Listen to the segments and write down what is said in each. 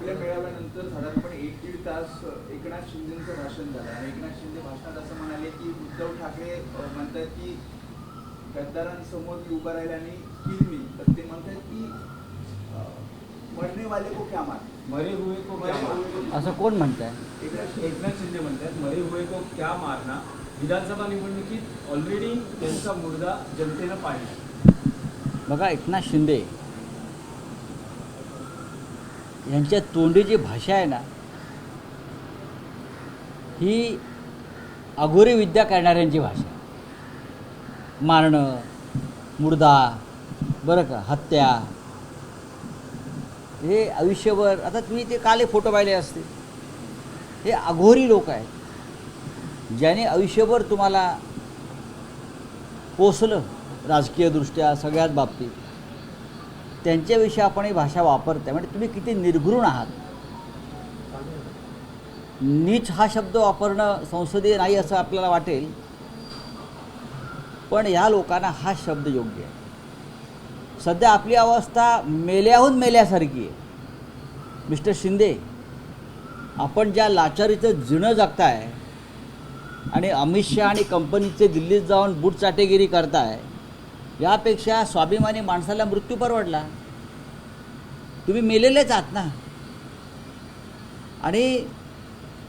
आपल्या मेळाव्यानंतर साधारणपणे 1-1.5 तास एकनाथ शिंदेचं भाषण झालं आणि एकनाथ शिंदे भाषणात असं म्हणाले की उद्धव ठाकरे म्हणतात की गद्दारांसमोर मी उभं राहिले आणि किल मी, तर ते म्हणतात की मरने वाले को क्या मार, मरे हुए को क्या मारना, असं कोण म्हणताय? एकनाथ शिंदे म्हणतात मरे हुए को क्या मारना. विधानसभा निवडणुकीत ऑलरेडी त्यांचा मुर्दा जनतेनं पाहिला. बघा, एकनाथ शिंदे यांच्या तोंडी जी भाषा आहे ना, ही अघोरी विद्या करणाऱ्यांची भाषा. मारणं, मुर्दा, बरं का, हत्या, हे आयुष्यभर. आता तुम्ही ते काले फोटो पाहिले असतील. हे अघोरी लोक आहेत ज्याने आयुष्यभर तुम्हाला पोसलं राजकीयदृष्ट्या सगळ्याच बाबतीत. त्यांच्याविषयी आपण ही भाषा वापरताय म्हणजे तुम्ही किती निर्घृण आहात. नीच हा शब्द वापरणं संसदीय नाही असं आपल्याला वाटेल, पण ह्या लोकांना हा शब्द योग्य आहे. सध्या आपली अवस्था मेल्याहून मेल्यासारखी आहे. मिस्टर शिंदे, आपण ज्या लाचारीचं जिणं जगताय आणि अमित शहा आणि कंपनीचे दिल्लीत जाऊन बूटचाटेगिरी करताय, यापेक्षा स्वाभिमानी माणसाला मृत्यू परवडला. तुम्ही मेलेलेच आहात ना. आणि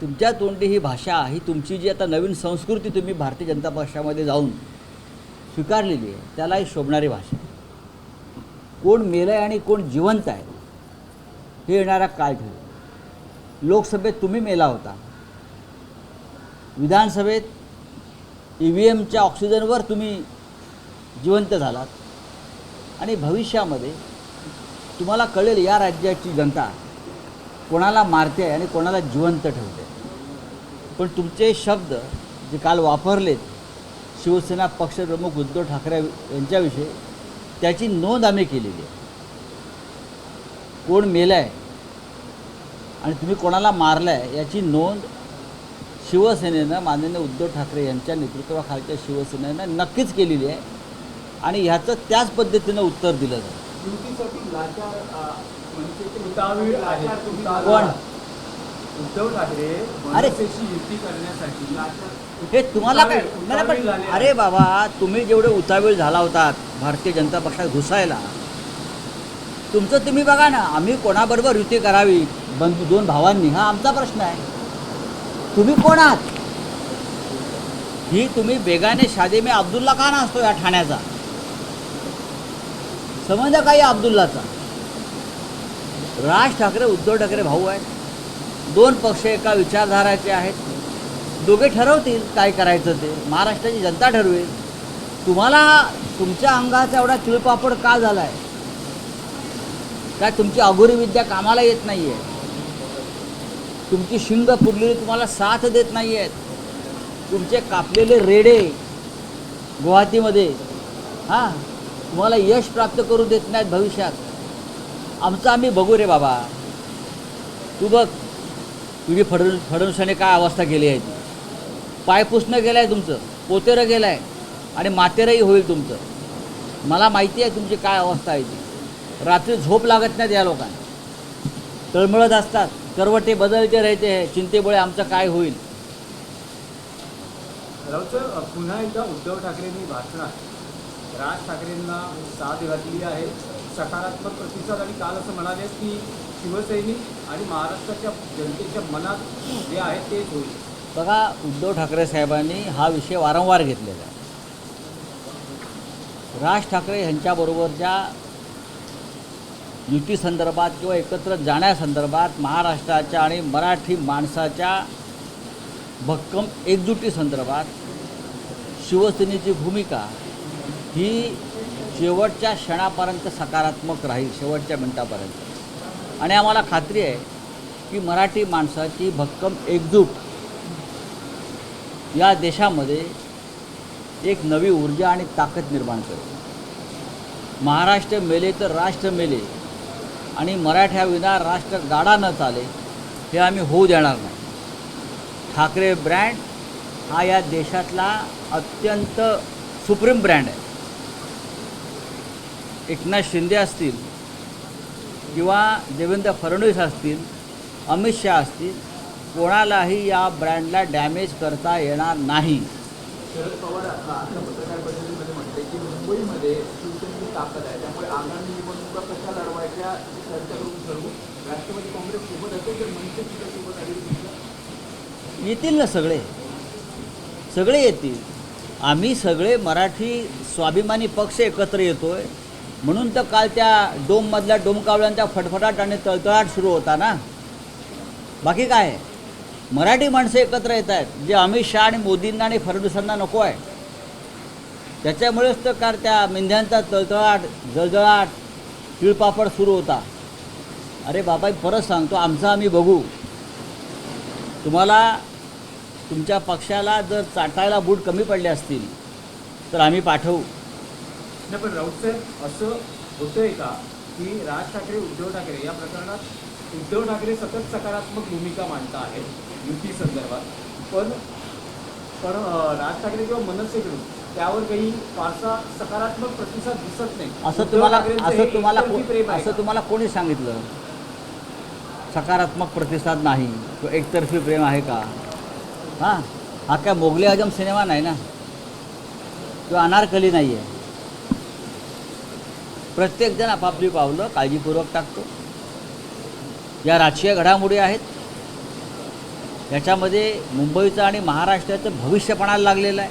तुमच्या तोंडी ही भाषा, ही तुमची जी आता नवीन संस्कृती तुम्ही भारतीय जनता पक्षामध्ये जाऊन स्वीकारलेली आहे, त्यालाही शोभणारी भाषा. कोण मेलं आहे आणि कोण जिवंत आहे हे येणारा काळ ठरेल. लोकसभेत तुम्ही मेला होता, विधानसभेत EVMच्या ऑक्सिजनवर तुम्ही जिवंत झालात, आणि भविष्यामध्ये तुम्हाला कळेल या राज्याची जनता कोणाला मारते आणि कोणाला जिवंत ठेवते. पण तुमचे शब्द जे काल वापरलेत शिवसेना पक्षप्रमुख उद्धव ठाकरे यांच्याविषयी, त्याची नोंद आम्ही केलेली आहे. कोण मेलं आहे आणि तुम्ही कोणाला मारलं आहे याची नोंद शिवसेनेनं, माननीय उद्धव ठाकरे यांच्या नेतृत्वाखालच्या शिवसेनेनं नक्कीच केलेली आहे. आणि ह्याचं त्याच पद्धतीनं उत्तर दिलं जातं. युतीसाठी लाचार म्हणजे उतावीळ आहे. कोण? उद्धव ठाकरे अरे, मनसेशी युती करण्यासाठी हे तुम्हाला काय? उतावीळ पण झाले अरे बाबा, तुम्ही जेवढे उतावीळ झाला होतात भारतीय जनता पक्षात घुसायला, तुमचं तुम्ही बघा ना. आम्ही कोणाबरोबर युती करावी दोन भावांनी, हा आमचा प्रश्न आहे. तुम्ही कोण आहात? ही तुम्ही बेगाने शादी में अब्दुल्ला का नसतो या ठाण्याचा? समजा काही अब्दुल्लाचा. राज ठाकरे उद्धव ठाकरे भाऊ आहेत. दोन पक्ष एका विचारधाराचे आहेत. दोघे ठरवतील काय करायचं ते. महाराष्ट्राची जनता ठरवेल. तुम्हाला तुमच्या अंगाचा एवढा तिळपापड का झाला आहे? काय तुमची अघोरी विद्या कामाला येत नाही आहे? तुमची शिंग पुरलेली तुम्हाला साथ देत नाही आहेत? तुमचे कापलेले रेडे गुवाहाटीमध्ये तुम्हाला यश प्राप्त करू देत नाहीत भविष्यात? आमचं आम्ही बघू रे बाबा. तू बघ, तुझी फडणवीसाने काय अवस्था केली आहे. ती पाय पुसणं गेलं आहे तुमचं, पोतेरं गेलं आहे आणि मातेरंही होईल तुमचं. मला माहिती आहे तुमची काय अवस्था आहे ती. रात्री झोप लागत नाहीत या लोकांना. तळमळत असतात, करवटे बदलते राहते है, चिंतेमुळे आमचं काय होईल. राऊत, पुन्हा एकदा उद्धव ठाकरेंनी भाषणात राज ठाकरेंना साथ घातली आहे, सकारात्मक प्रतिसाद. आणि काल असं म्हणाले की शिवसैनिक आणि महाराष्ट्राच्या जनतेच्या मनात जे आहे तेच होईल. बघा, उद्धव ठाकरे साहेबांनी हा विषय वारंवार घेतलेला आहे. राज ठाकरे यांच्याबरोबरच्या युतीसंदर्भात किंवा एकत्र जाण्यासंदर्भात महाराष्ट्राच्या आणि मराठी माणसाच्या भक्कम एकजुटीसंदर्भात शिवसेनेची भूमिका ही शेवटच्या क्षणापर्यंत सकारात्मक राहील, शेवटच्या मिनिटापर्यंत. आणि आम्हाला खात्री आहे की मराठी माणसाची भक्कम एकजूट या देशामध्ये एक नवी ऊर्जा आणि ताकद निर्माण करेल. महाराष्ट्र मेले तर राष्ट्र मेले आणि मराठ्याविना राष्ट्र गाडा न चाले हे आम्ही होऊ देणार नाही. ठाकरे ब्रँड हा या देशातला अत्यंत सुप्रीम ब्रँड आहे. एकनाथ शिंदे असतील किंवा देवेंद्र फडणवीस असतील अमित शहा असतील, कोणालाही या ब्रँडला डॅमेज करता येणार नाही. शरद पवार आता पत्रकार परिषदेमध्ये म्हटले की मुंबईमध्ये शिवसेनेची ताकद आहे, त्यामुळे आगामी निवडणुका कशा लढवायच्या चर्चा करून ठरवू. राष्ट्रवादी काँग्रेस सोबत असेल तर मनसे सोबत आली येतील ना सगळे, सगळे येतील. आम्ही सगळे मराठी स्वाभिमानी पक्ष एकत्र येतोय म्हणून तर काल त्या डोममधल्या डोमकावळ्यांचा फटफटाट आणि तळतळाट सुरू होता ना. बाकी काय आहे? मराठी माणसं एकत्र येत आहेत, जे अमित शहा आणि मोदींना आणि फडणवीसांना नको आहे. त्याच्यामुळेच तर काल त्या मेंढ्यांचा तळतळाट, जळजळाट, तिळपापड सुरू होता. अरे बाबा, परत सांगतो, आमचं आम्ही बघू. तुम्हाला तुमच्या पक्षाला जर चाटायला बूट कमी पडले असतील तर आम्ही पाठवू. नाही, पण राऊत साहेब, असं होतंय का की राज ठाकरे, उद्धव ठाकरे या प्रकरणात उद्धव ठाकरे सतत सकारात्मक भूमिका मांडता आहेत युती संदर्भात, पण राज ठाकरे किंवा मनसेकडून त्यावर काही फारसा सकारात्मक प्रतिसाद दिसत नाही. असं तुम्हाला असं तुम्हाला कोणी सांगितलं? सकारात्मक प्रतिसाद नाही किंवा एकतर्फी प्रेम आहे का? हां, हा काय मोगले आजम सिनेमा नाही ना, किंवा अनारकली नाही आहे. प्रत्येकजण आपापली पावलं काळजीपूर्वक टाकतो. या राजकीय घडामोडी आहेत, याच्यामध्ये मुंबईचं आणि महाराष्ट्राचं भविष्य पणाला लागलेलं आहे.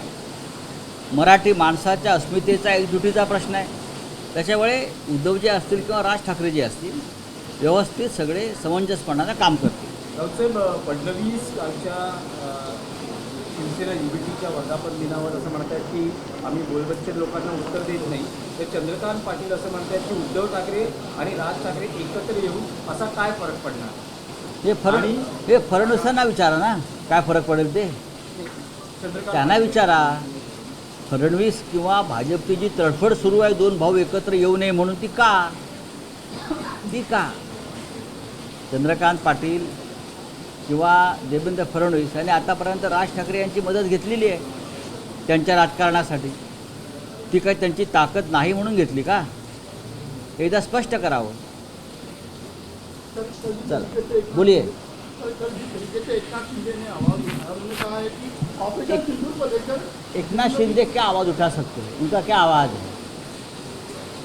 मराठी माणसाच्या अस्मितेचा, एकजुटीचा प्रश्न आहे. त्याच्यामुळे उद्धवजी असतील किंवा राज ठाकरेजी असतील, व्यवस्थित सगळे समंजसपणानं काम करतील. राऊतसाहेब, फडणवीस कालच्या शिवसेना युबीटीच्या वर्धापन दिनावर असं म्हणतात की आम्ही गोलबच्चन लोकांना उत्तर देत नाही. तर चंद्रकांत पाटील असं म्हणतात की उद्धव ठाकरे आणि राज ठाकरे एकत्र येऊन असा काय फरक पडणार? हे फडणवीसांना विचारा ना, काय फरक पडेल ते त्यांना विचारा. फडणवीस किंवा भाजपची जी तडफड सुरू आहे दोन भाऊ एकत्र येऊ नये म्हणून, ती का चंद्रकांत पाटील किंवा देवेंद्र फडणवीस यांनी आतापर्यंत राज ठाकरे यांची मदत घेतलेली आहे त्यांच्या राजकारणासाठी. ती काही त्यांची ताकद नाही म्हणून घेतली का? एकदा स्पष्ट करावं. चला बोलिए. एकनाथ शिंदे क्या आवाज़ उठा सकते हैं? उनका क्या आवाज़ है?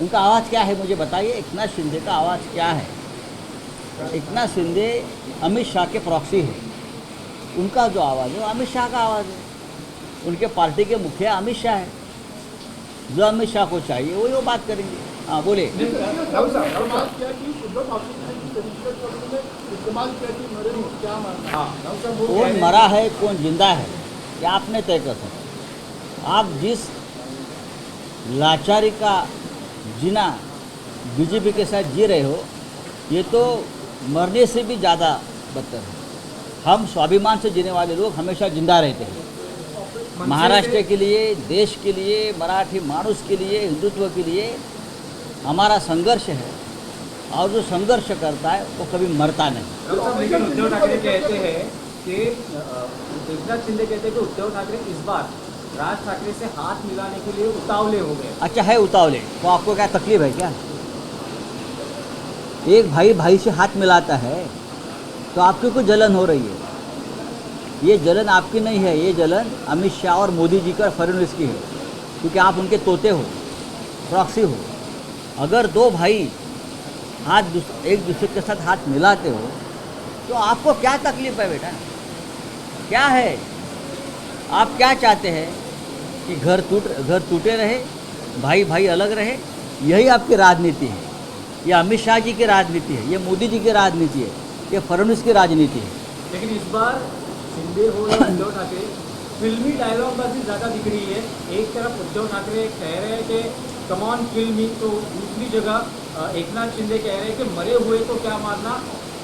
उनका आवाज़ क्या है मुझे बताइए. एकनाथ शिंदे का आवाज़ क्या है? एकनाथ शिंदे अमित शाह के प्रॉक्सी है. उनका जो आवाज़ है वो अमित शाह का आवाज़ है. उनके पार्टी के मुखिया अमित शाह है. जो अमित शाह को चाहिए वही वो बात करेंगे. हाँ बोले. कौन मरा है कौन जिंदा है ये आपने तय कर सकते. आप जिस लाचारी का जीना बीजेपी के साथ जी रहे हो, ये तो मरने से भी ज़्यादा बदतर है. हम स्वाभिमान से जीने वाले लोग हमेशा जिंदा रहते हैं. महाराष्ट्र के लिए, देश के लिए, मराठी मानुस के लिए, हिंदुत्व के लिए हमारा संघर्ष है, और जो संघर्ष करता है वो कभी मरता नहीं. लेकिन उद्धव ठाकरे कहते हैं कि एकनाथ शिंदे कहते हैं कि उद्धव ठाकरे इस बार राज ठाकरे से हाथ मिलाने के लिए उतावले हो गए. अच्छा है उतावले, तो आपको क्या तकलीफ है क्या? एक भाई भाई से हाथ मिलाता है तो आपकी कोई जलन हो रही है. ये जलन आपकी नहीं है, ये जलन अमित शाह और मोदी जी का, फडणवीस की है, क्योंकि आप उनके तोते हो, प्रॉक्सी हो. अगर दो भाई एक दूसरे के साथ हाथ मिलाते हो तो आपको क्या तकलीफ है बेटा? क्या है? आप क्या चाहते हैं कि घर टूटे रहे, भाई भाई अलग रहे? यही आपकी राजनीति है. ये अमित शाह जी की राजनीति है, ये मोदी जी की राजनीति है, ये फडणवीस की राजनीति है. लेकिन इस बार शिंदे हो या उद्धव ठाकरे, फिल्मी डायलॉगबाजी ज़्यादा दिख रही है. एक तरफ उद्धव ठाकरे कह रहे हैं कि कम ऑन किल मी, तो दूसरी जगह एकनाथ शिंदे कह रहे हैं कि मरे हुए को क्या मारना,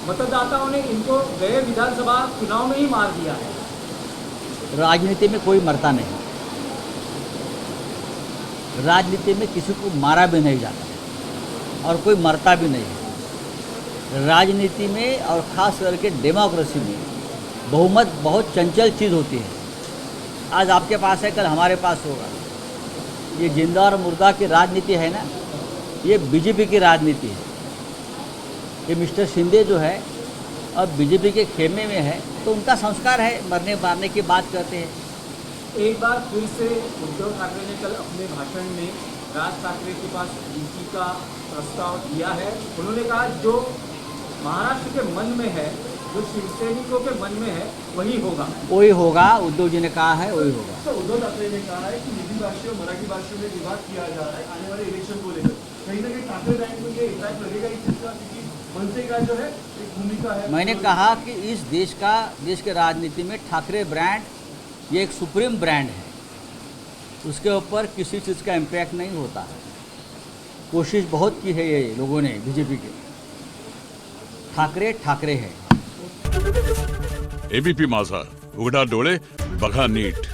मतदाताओं ने इनको गए विधानसभा चुनाव में ही मार दिया है. राजनीति में कोई मरता नहीं. राजनीति में किसी को मारा भी नहीं जाता और कोई मरता भी नहीं है. राजनीति में और ख़ास करके डेमोक्रेसी में बहुमत बहुत चंचल चीज़ होती है. आज आपके पास है, कल हमारे पास होगा. ये जिंदा और मुर्दा की राजनीति है ना, ये बीजेपी की राजनीति है. ये मिस्टर शिंदे जो है अब बीजेपी के खेमे में है तो उनका संस्कार है, मरने मारने की बात करते हैं। एक बार फिर से उद्धव ठाकरे ने कल अपने भाषण में राज ठाकरे के पास डीसी का प्रस्ताव दिया है। उन्होंने कहा जो महाराष्ट्र के मन में है, जो शिवसैनिकों के मन में है, वही होगा। वही होगा, उद्धव जी ने कहा है वही होगा। सर, उद्धव ठाकरे ने कहा है कि हिंदी भाषा और मराठी भाषा में विवाद किया जा रहा है आने वाले इलेक्शन को लेकर। कहीं ना कहीं ठाकरे बैंक को ये इम्पैक्ट लगेगा इस चीज का, क्योंकि मनसे का जो है एक भूमिका है। मैंने कहा कि इस देश के राजनीति में ठाकरे ब्रांड ये एक सुप्रीम ब्रांड है, उसके ऊपर किसी चीज़ का इम्पैक्ट नहीं होता है। कोशिश बहुत की है ये लोगों ने, बीजेपी के। ठाकरे ठाकरे है। एबीपी माझा, उघडा डोळे बघा नीट।